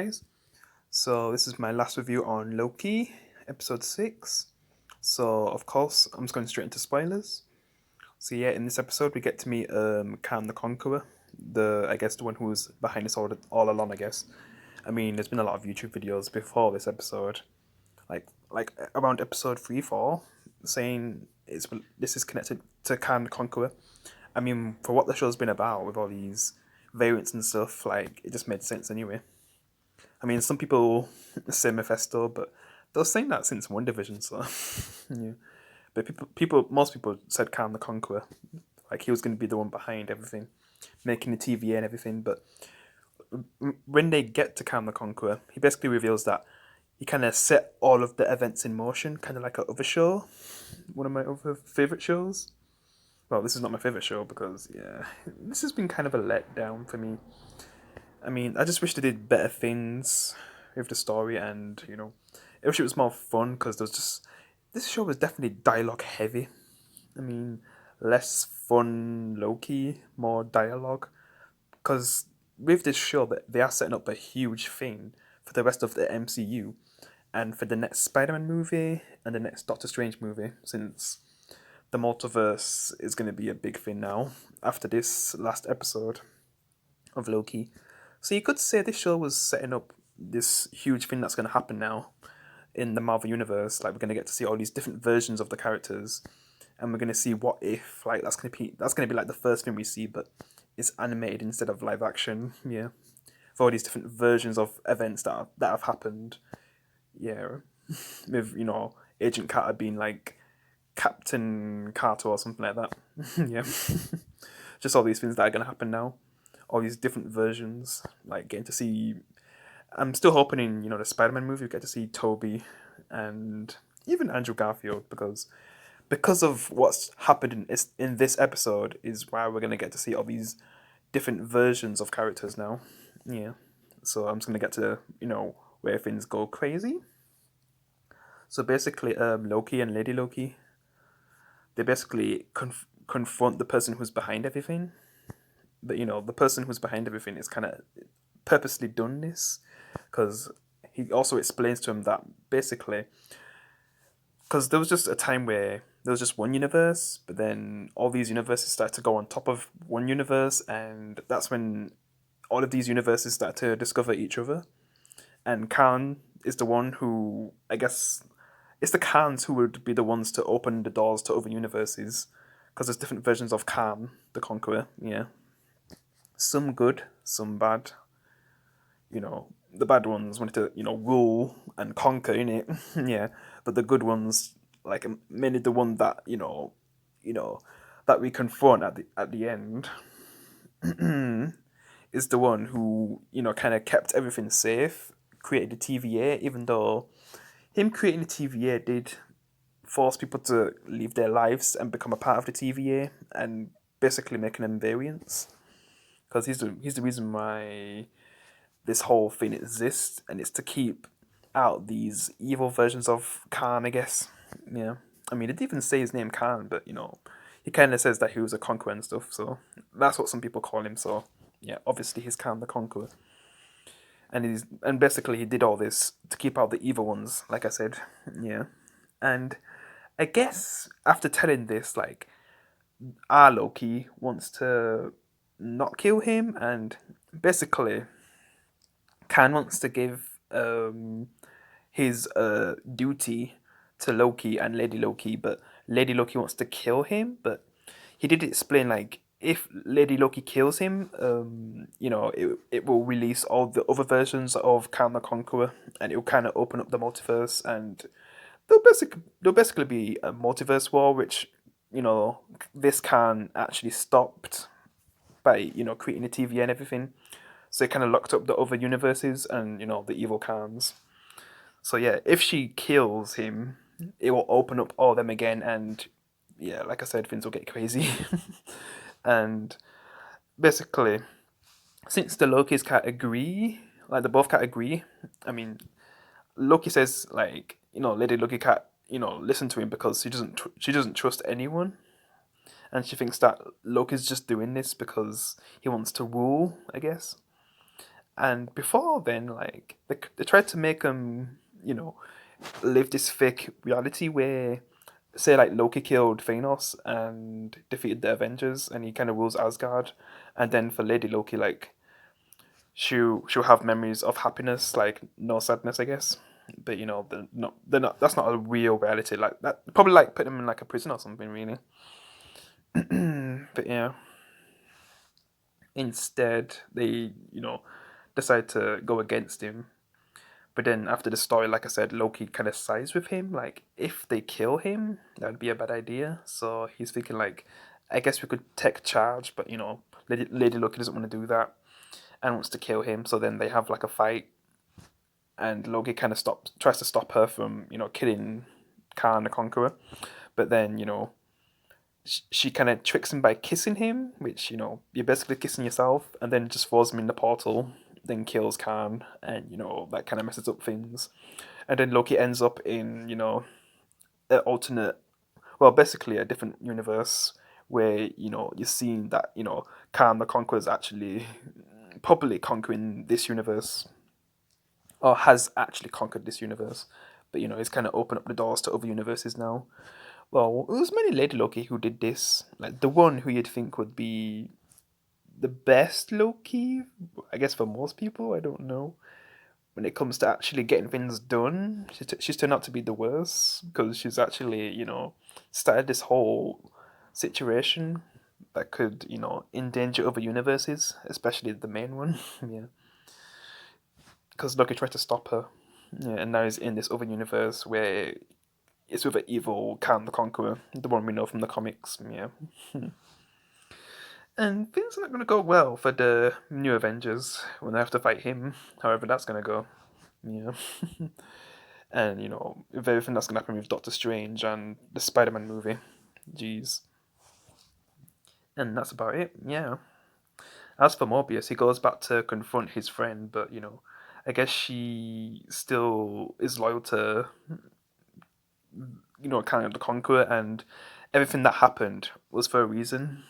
guys. So this is my last review on Loki, episode 6. So of course, I'm just going straight into spoilers. So yeah, in this episode we get to meet Kang the Konqueror, the one who was behind this all along, I guess. I mean, there's been a lot of YouTube videos before this episode, like around episode 3, 4, saying this is connected to Kang the Conqueror. I mean, for what the show's been about with all these variants and stuff, like it just made sense anyway. I mean, some people say Mephisto, but they were saying that since One Division, so yeah. But most people said Kang the Conqueror, like he was going to be the one behind everything, making the TVA and everything. But when they get to Kang the Conqueror, he basically reveals that he kind of set all of the events in motion, kind of like a other show, one of my other favorite shows. Well, this is not my favorite show because yeah, this has been kind of a letdown for me. I mean, I just wish they did better things with the story, and I wish it was more fun because this show was definitely dialogue heavy. I mean, less fun, Loki, more dialogue. Because with this show, that they are setting up a huge thing for the rest of the MCU, and for the next Spider-Man movie and the next Doctor Strange movie, since the multiverse is going to be a big thing now after this last episode of Loki. So you could say this show was setting up this huge thing that's going to happen now in the Marvel universe. Like we're going to get to see all these different versions of the characters, and we're going to see what if like that's going to be like the first thing we see, but it's animated instead of live action. Yeah, for all these different versions of events that have happened. Yeah, with Agent Carter being like Captain Carter or something like that. Yeah, just all these things that are going to happen now, all these different versions, like getting to see. I'm still hoping in the Spider-Man movie we get to see Toby and even Andrew Garfield, because of what's happened in this episode is why we're gonna get to see all these different versions of characters now. Yeah, so I'm just gonna get to where things go crazy. So basically, Loki and Lady Loki, they basically confront the person who's behind everything. But the person who's behind everything is kind of purposely done this because he also explains to him that basically, because there was just a time where there was just one universe, but then all these universes started to go on top of one universe, and that's when all of these universes start to discover each other. And Khan is the one who, I guess, it's the Khans who would be the ones to open the doors to other universes, because there's different versions of Khan the Conqueror. Yeah, some good, some bad. The bad ones wanted to rule and conquer in it. Yeah, but the good ones, like mainly the one that that we confront at the end, is the one who kind of kept everything safe, created the TVA, even though him creating the TVA did force people to leave their lives and become a part of the TVA, and basically making them variants, because he's the reason why this whole thing exists, and it's to keep out these evil versions of Khan, I guess. Yeah. I mean, it didn't even say his name Khan, but he kind of says that he was a conqueror and stuff, so that's what some people call him. So yeah, obviously he's Khan the Conqueror, and basically he did all this to keep out the evil ones, like I said. Yeah, and I guess after telling this, like, our Loki wants to not kill him, and basically Khan wants to give his duty to Loki and Lady Loki, but Lady Loki wants to kill him. But he did explain, like, if Lady Loki kills him, it will release all the other versions of Kang the Conqueror, and it will kind of open up the multiverse, and there'll basically be a multiverse war, which this can actually stopped by creating a TV and everything. So it kind of locked up the other universes and the evil Khans. So yeah, if she kills him, it will open up all them again, and yeah, like I said, things will get crazy. And basically, since the Lokis can't agree, like they both can't agree. I mean, Loki says, like, Lady Loki can't listen to him because she doesn't trust anyone, and she thinks that Loki's just doing this because he wants to rule, I guess. And before then, like they tried to make him, live this fake reality where, say, like Loki killed Thanos and defeated the Avengers, and he kind of rules Asgard. And then for Lady Loki, like she'll have memories of happiness, like no sadness, I guess. But they're not. That's not a real reality. Like that, probably like put them in like a prison or something, really. But yeah, instead they decide to go against him. But then after the story, like I said, Loki kind of sides with him. Like if they kill him, that would be a bad idea. So he's thinking like, I guess we could take charge, but Lady Loki doesn't want to do that and wants to kill him. So then they have like a fight, and Loki kind of tries to stop her from killing Khan the Conqueror. But then she kind of tricks him by kissing him, which you're basically kissing yourself, and then just throws him in the portal, then kills Khan, and that kind of messes up things. And then Loki ends up in an alternate, well, basically a different universe where you're seeing that Khan the Conqueror is actually probably conquering this universe, or has actually conquered this universe, but he's kind of opened up the doors to other universes now. Well, it was mainly Lady Loki who did this. Like the one who you'd think would be the best Loki, I guess for most people. I don't know. When it comes to actually getting things done, she's turned out to be the worst because she's actually started this whole situation that could endanger other universes, especially the main one. Yeah, because Loki tried to stop her. Yeah, and now he's in this other universe where it's with an evil Kang the Conqueror, the one we know from the comics. Yeah. And things are not going to go well for the new Avengers when they have to fight him, however that's going to go. Yeah. And, with everything that's going to happen with Doctor Strange and the Spider Man movie. Jeez. And that's about it, yeah. As for Morbius, he goes back to confront his friend, but, I guess she still is loyal to, kind of the Conqueror, and everything that happened was for a reason.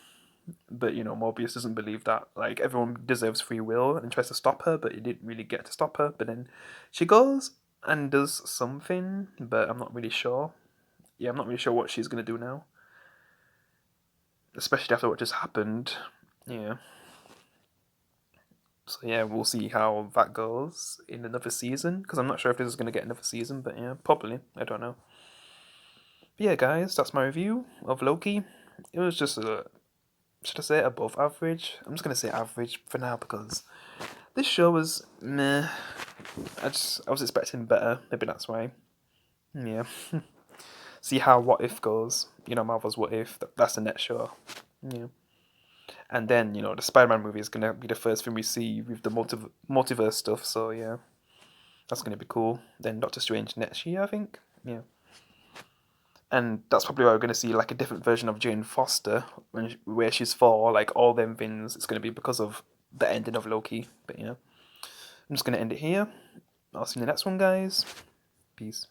But Morbius doesn't believe that. Like everyone deserves free will, and tries to stop her, but he didn't really get to stop her. But then she goes and does something, but I'm not really sure. Yeah, I'm not really sure what she's gonna do now, especially after what just happened. Yeah. So yeah, we'll see how that goes in another season. Because I'm not sure if this is gonna get another season, but yeah, probably. I don't know. But yeah, guys, that's my review of Loki. It was just a, should I say above average? I'm just gonna say average for now because this show was meh. I was expecting better. Maybe that's why. Yeah. See how What If goes. Marvel's What If. That's the next show. Yeah. And then the Spider-Man movie is gonna be the first thing we see with the multiverse stuff. So yeah, that's gonna be cool. Then Doctor Strange next year, I think. Yeah. And that's probably why we're going to see like a different version of Jane Foster where she's for like all them things. It's going to be because of the ending of Loki. But yeah, I'm just going to end it here. I'll see you in the next one, guys. Peace.